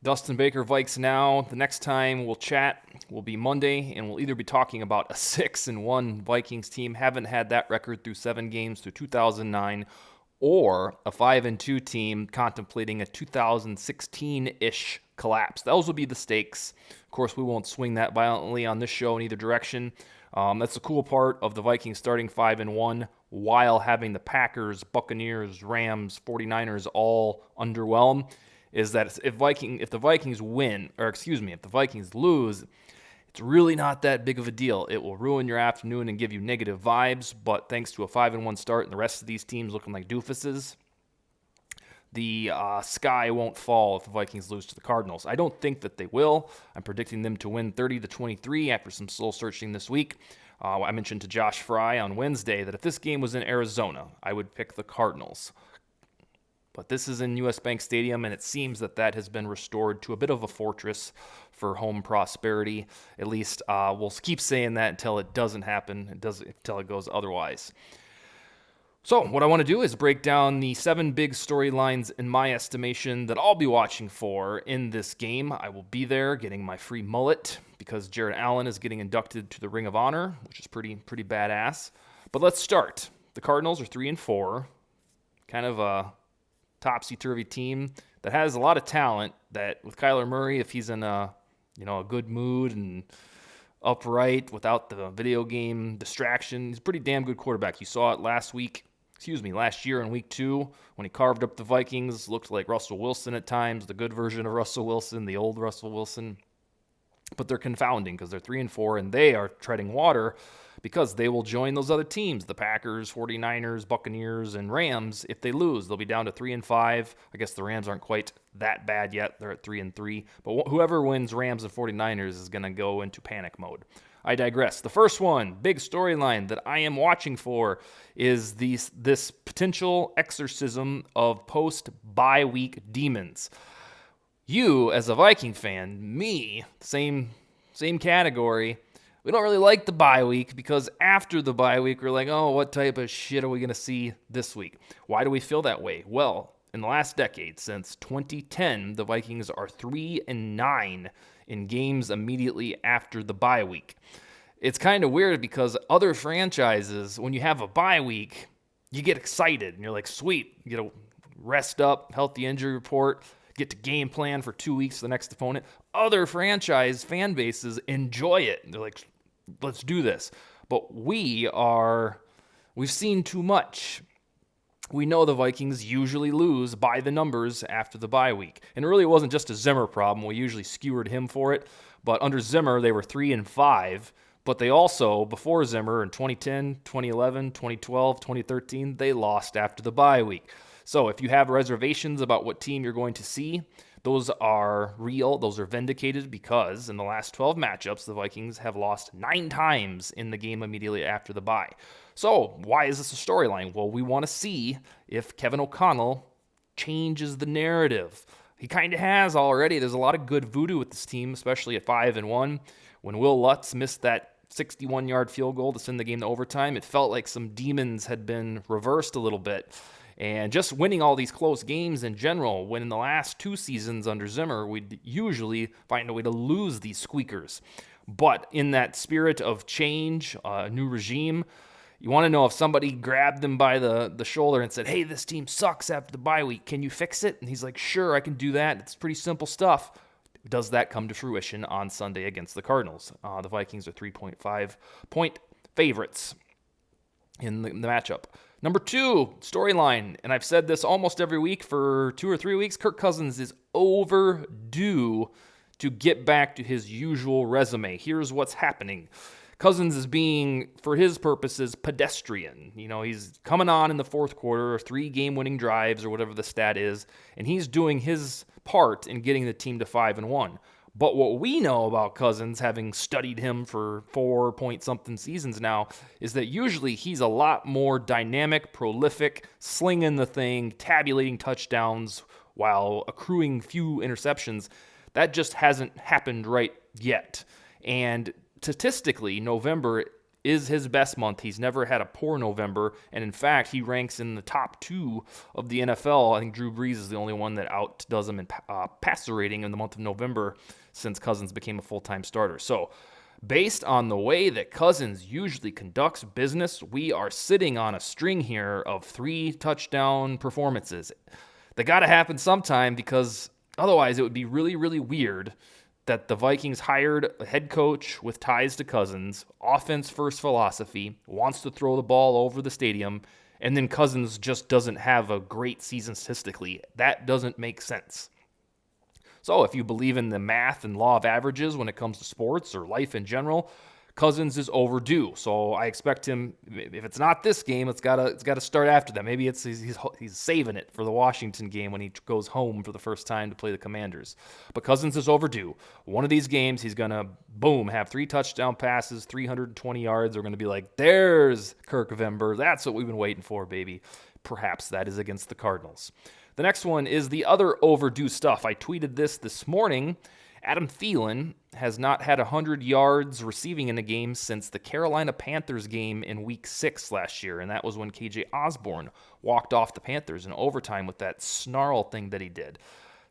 Dustin Baker, VikesNow. The next time we'll chat will be Monday, and we'll either be talking about a 6-1 Vikings team, haven't had that record through 7 games through 2009, or a 5-2 team contemplating a 2016-ish collapse. Those will be the stakes. Of course, we won't swing that violently on this show in either direction. That's the cool part of the Vikings starting 5-1 while having the Packers, Buccaneers, Rams, 49ers all underwhelm, is that if the Vikings lose, it's really not that big of a deal. It will ruin your afternoon and give you negative vibes, but thanks to a 5-1 start and the rest of these teams looking like doofuses, the sky won't fall if the Vikings lose to the Cardinals. I don't think that they will. I'm predicting them to win 30-23 after some soul searching this week. I mentioned to Josh Fry on Wednesday that if this game was in Arizona, I would pick the Cardinals. But this is in US Bank Stadium, and it seems that has been restored to a bit of a fortress for home prosperity. At least we'll keep saying that until it doesn't happen, until it goes otherwise. So what I want to do is break down the 7 big storylines in my estimation that I'll be watching for in this game. I will be there getting my free mullet because Jared Allen is getting inducted to the Ring of Honor, which is pretty badass. But let's start. The Cardinals are 3-4, kind of a topsy-turvy team that has a lot of talent. That with Kyler Murray, if he's in a good mood and upright without the video game distraction, he's a pretty damn good quarterback. You saw it last year in week 2 when he carved up the Vikings. Looked like Russell Wilson at times, the good version of Russell Wilson, the old Russell Wilson. But they're confounding because they're 3-4 and they are treading water because they will join those other teams, the Packers, 49ers, Buccaneers, and Rams. If they lose, they'll be down to 3-5. I guess the Rams aren't quite that bad yet. They're at 3-3. But whoever wins Rams and 49ers is going to go into panic mode. I digress. The first one, big storyline that I am watching for is this potential exorcism of post-bye week demons. You, as a Viking fan, me, same category, we don't really like the bye week because after the bye week, we're like, oh, what type of shit are we going to see this week? Why do we feel that way? Well, in the last decade, since 2010, the Vikings are 3-9 in games immediately after the bye week. It's kind of weird because other franchises, when you have a bye week, you get excited and you're like, sweet, you get to rest up, healthy injury report, get to game plan for 2 weeks for the next opponent. Other franchise fan bases enjoy it. They're like, let's do this. But we've seen too much. We know the Vikings usually lose by the numbers after the bye week. And really, it wasn't just a Zimmer problem. We usually skewered him for it. But under Zimmer, they were 3-5. But they also, before Zimmer in 2010, 2011, 2012, 2013, they lost after the bye week. So if you have reservations about what team you're going to see, those are real. Those are vindicated because in the last 12 matchups, the Vikings have lost 9 times in the game immediately after the bye. So why is this a storyline? Well, we want to see if Kevin O'Connell changes the narrative. He kind of has already. There's a lot of good voodoo with this team, especially at 5-1. When Will Lutz missed that 61-yard field goal to send the game to overtime, it felt like some demons had been reversed a little bit. And just winning all these close games in general, when in the last 2 seasons under Zimmer, we'd usually find a way to lose these squeakers. But in that spirit of change, a new regime, you want to know if somebody grabbed him by the shoulder and said, hey, this team sucks after the bye week. Can you fix it? And he's like, sure, I can do that. It's pretty simple stuff. Does that come to fruition on Sunday against the Cardinals? The Vikings are 3.5-point favorites in the matchup. Number 2, storyline, and I've said this almost every week for 2 or 3 weeks, Kirk Cousins is overdue to get back to his usual resume. Here's what's happening. Cousins is being, for his purposes, pedestrian. He's coming on in the fourth quarter, 3 game-winning drives or whatever the stat is, and he's doing his part in getting the team to 5-1. But what we know about Cousins, having studied him for 4-point-something seasons now, is that usually he's a lot more dynamic, prolific, slinging the thing, tabulating touchdowns while accruing few interceptions. That just hasn't happened right yet. And statistically, November is his best month. He's never had a poor November, and in fact, he ranks in the top 2 of the NFL. I think Drew Brees is the only one that outdoes him in passer rating in the month of November since Cousins became a full-time starter. So, based on the way that Cousins usually conducts business, we are sitting on a string here of 3 touchdown performances. They got to happen sometime, because otherwise it would be really, really weird that the Vikings hired a head coach with ties to Cousins, offense-first philosophy, wants to throw the ball over the stadium, and then Cousins just doesn't have a great season statistically. That doesn't make sense. So if you believe in the math and law of averages when it comes to sports or life in general, Cousins is overdue. So I expect him, if it's not this game, it's gotta start after that. Maybe he's saving it for the Washington game when he goes home for the first time to play the Commanders. But Cousins is overdue. One of these games, he's gonna have 3 touchdown passes, 320 yards. We're gonna be like, there's Kirk Cousins. That's what we've been waiting for, baby. Perhaps that is against the Cardinals. The next one is the other overdue stuff. I tweeted this morning. Adam Thielen has not had 100 yards receiving in a game since the Carolina Panthers game in Week 6 last year, and that was when KJ Osborne walked off the Panthers in overtime with that snarl thing that he did.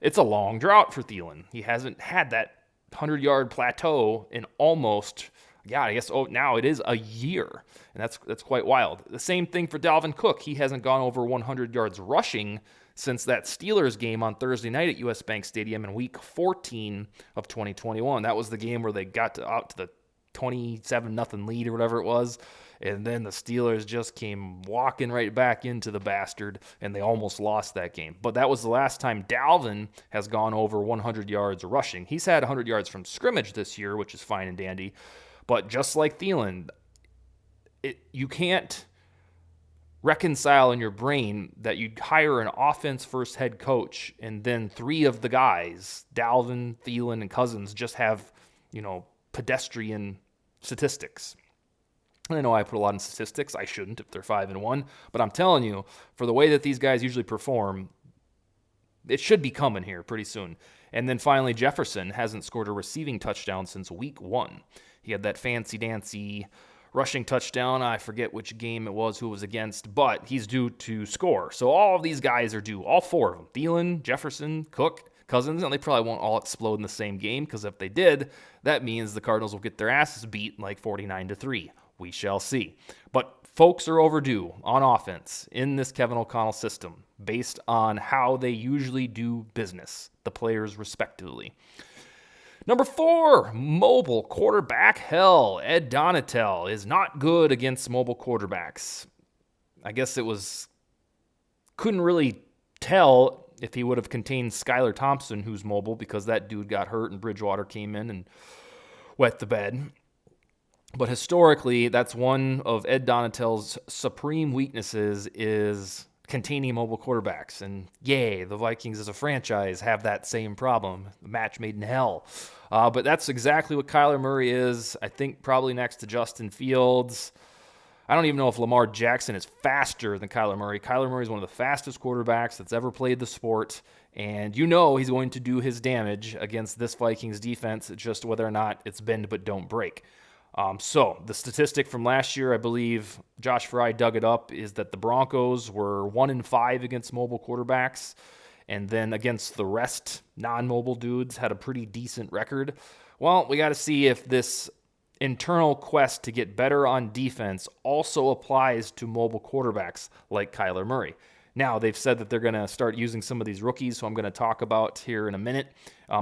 It's a long drought for Thielen. He hasn't had that 100-yard plateau in almost, now it is a year, and that's quite wild. The same thing for Dalvin Cook. He hasn't gone over 100 yards rushing since that Steelers game on Thursday night at US Bank Stadium in Week 14 of 2021. That was the game where they got out to the 27-0 lead or whatever it was, and then the Steelers just came walking right back into the bastard, and they almost lost that game. But that was the last time Dalvin has gone over 100 yards rushing. He's had 100 yards from scrimmage this year, which is fine and dandy, but just like Thielen, you can't reconcile in your brain that you'd hire an offense-first head coach and then 3 of the guys, Dalvin, Thielen, and Cousins, just have, pedestrian statistics. I know I put a lot in statistics. I shouldn't if they're 5-1, but I'm telling you, for the way that these guys usually perform, it should be coming here pretty soon. And then finally, Jefferson hasn't scored a receiving touchdown since Week 1. He had that fancy-dancy rushing touchdown. I forget which game it was, who it was against, but he's due to score. So all of these guys are due, all 4 of them, Thielen, Jefferson, Cook, Cousins, and they probably won't all explode in the same game, because if they did, that means the Cardinals will get their asses beat like 49-3. We shall see. But folks are overdue on offense in this Kevin O'Connell system based on how they usually do business, the players respectively. Number 4, mobile quarterback hell. Ed Donatel is not good against mobile quarterbacks. I guess couldn't really tell if he would have contained Skylar Thompson, who's mobile, because that dude got hurt and Bridgewater came in and wet the bed. But historically, that's one of Ed Donatel's supreme weaknesses, is containing mobile quarterbacks. And yay, the Vikings as a franchise have that same problem. A match made in hell. But that's exactly what Kyler Murray is. I think probably next to Justin Fields. I don't even know if Lamar Jackson is faster than Kyler Murray. Kyler Murray is one of the fastest quarterbacks that's ever played the sport. And he's going to do his damage against this Vikings defense, just whether or not it's bend but don't break. So the statistic from last year, I believe Josh Fry dug it up, is that the Broncos were 1-5 against mobile quarterbacks, and then against the rest, non-mobile dudes, had a pretty decent record. Well, we got to see if this internal quest to get better on defense also applies to mobile quarterbacks like Kyler Murray. Now, they've said that they're going to start using some of these rookies, who I'm going to talk about here in a minute.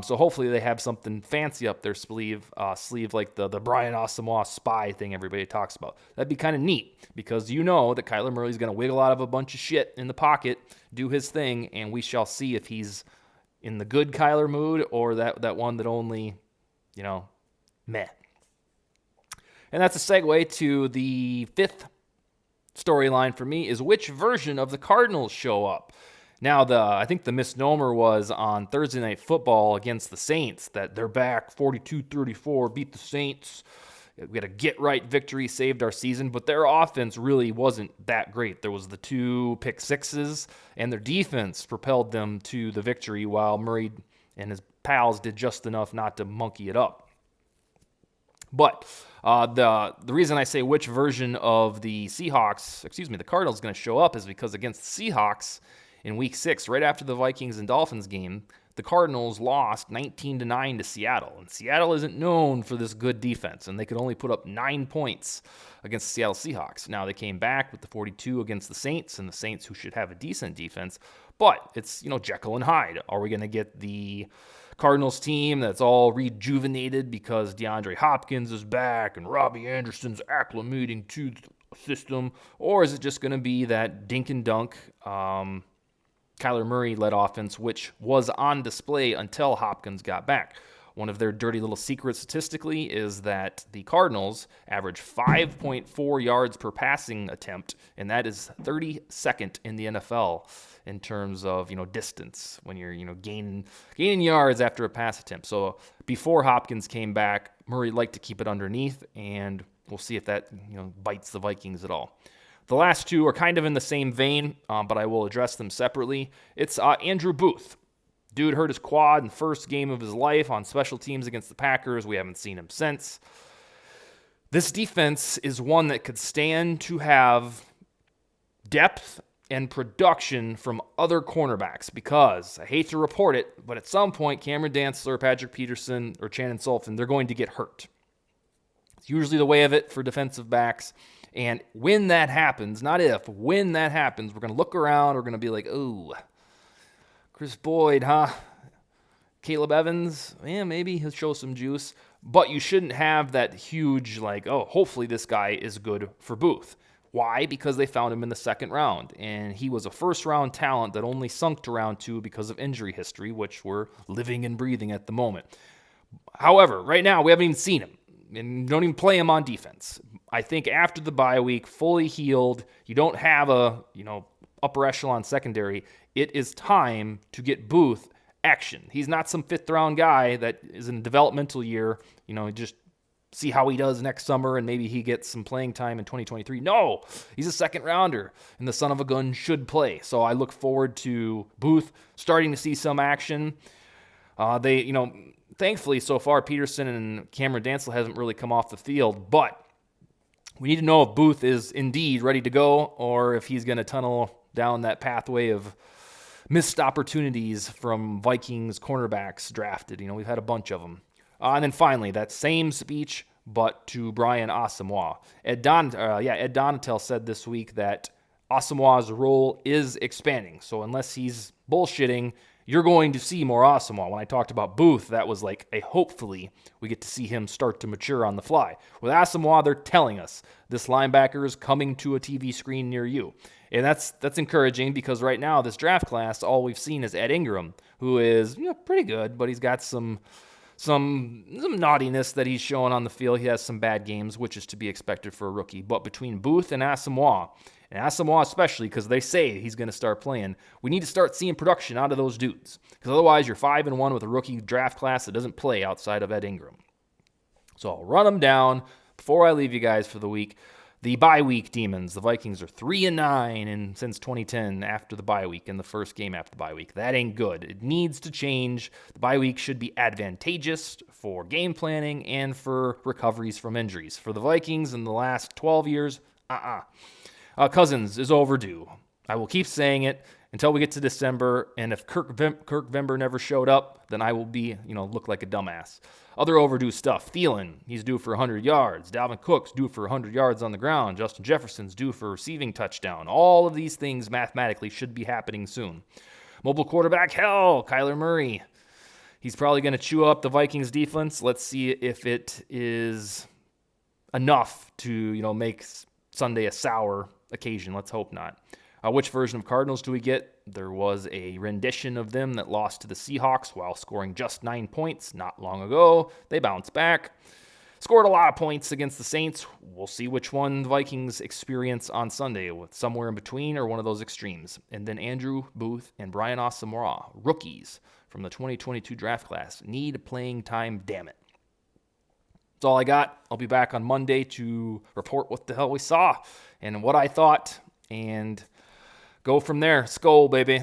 So hopefully they have something fancy up their sleeve like the Brian Asamoah spy thing everybody talks about. That'd be kind of neat, because that Kyler Murray's going to wiggle out of a bunch of shit in the pocket, do his thing, and we shall see if he's in the good Kyler mood or that one that only, meh. And that's a segue to the 5th storyline for me, is which version of the Cardinals show up. Now, I think the misnomer was on Thursday Night Football against the Saints that they're back 42-34, beat the Saints. We had a get-right victory, saved our season, but their offense really wasn't that great. There was the 2 pick sixes, and their defense propelled them to the victory, while Murray and his pals did just enough not to monkey it up. But the reason I say which version of the Cardinals is going to show up is because against the Seahawks in Week 6, right after the Vikings and Dolphins game, the Cardinals lost 19-9 to Seattle. And Seattle isn't known for this good defense, and they could only put up 9 points against the Seattle Seahawks. Now they came back with the 42 against the Saints, and the Saints who should have a decent defense. But it's, Jekyll and Hyde. Are we going to get the Cardinals team that's all rejuvenated because DeAndre Hopkins is back and Robbie Anderson's acclimating to the system? Or is it just going to be that dink and dunk Kyler Murray-led offense, which was on display until Hopkins got back? One of their dirty little secrets statistically is that the Cardinals average 5.4 yards per passing attempt, and that is 32nd in the NFL in terms of, distance when you're, gaining yards after a pass attempt. So before Hopkins came back, Murray liked to keep it underneath, and we'll see if that, bites the Vikings at all. The last two are kind of in the same vein, but I will address them separately. It's Andrew Booth. Dude hurt his quad in the first game of his life on special teams against the Packers. We haven't seen him since. This defense is one that could stand to have depth and production from other cornerbacks because, I hate to report it, but at some point, Cameron Dantzler, Patrick Peterson, or Channon Sullivan, they're going to get hurt. It's usually the way of it for defensive backs. And when that happens, not if, when that happens, we're going to look around, we're going to be like, oh, Chris Boyd, huh? Caleb Evans, maybe he'll show some juice. But you shouldn't have that huge, hopefully this guy is good for Booth. Why? Because they found him in the second round. And he was a first-round talent that only sunk to round 2 because of injury history, which we're living and breathing at the moment. However, right now, we haven't even seen him. And don't even play him on defense. I think after the bye week, fully healed, you don't have a, upper echelon secondary. It is time to get Booth action. He's not some fifth-round guy that is in a developmental year, just see how he does next summer and maybe he gets some playing time in 2023. No, he's a second-rounder, and the son of a gun should play. So I look forward to Booth starting to see some action. Thankfully, so far, Peterson and Cameron Dantzler hasn't really come off the field, but we need to know if Booth is indeed ready to go or if he's going to tunnel down that pathway of missed opportunities from Vikings cornerbacks drafted. We've had a bunch of them. And then finally, that same speech, but to Brian Asamoah. Ed Donatel said this week that Asamoah's role is expanding. So unless he's bullshitting, you're going to see more Asamoah. When I talked about Booth, that was like a hopefully we get to see him start to mature on the fly. With Asamoah, they're telling us this linebacker is coming to a TV screen near you. And that's encouraging because right now, this draft class, all we've seen is Ed Ingram, who is pretty good, but he's got some naughtiness that he's showing on the field. He has some bad games, which is to be expected for a rookie. But between Booth and Asamoah especially because they say he's going to start playing, we need to start seeing production out of those dudes. Because otherwise you're 5-1 with a rookie draft class that doesn't play outside of Ed Ingram. So I'll run them down before I leave you guys for the week. The bye week demons. The Vikings are 3-9 since 2010 after the bye week in the first game after the bye week. That ain't good. It needs to change. The bye week should be advantageous for game planning and for recoveries from injuries. For the Vikings in the last 12 years, Cousins is overdue. I will keep saying it until we get to December, and if Kirk Vember never showed up, then I will be, look like a dumbass. Other overdue stuff. Thielen, he's due for 100 yards. Dalvin Cook's due for 100 yards on the ground. Justin Jefferson's due for a receiving touchdown. All of these things mathematically should be happening soon. Mobile quarterback, Kyler Murray. He's probably going to chew up the Vikings defense. Let's see if it is enough to, make Sunday a sour occasion. Let's hope not. Which version of Cardinals do we get? There was a rendition of them that lost to the Seahawks while scoring just 9 points not long ago. They bounced back. Scored a lot of points against the Saints. We'll see which one the Vikings experience on Sunday, with somewhere in between or one of those extremes. And then Andrew Booth and Brian Asamoah, rookies from the 2022 draft class, need playing time, damn it. That's all I got. I'll be back on Monday to report what the hell we saw and what I thought, and go from there. Skol, baby.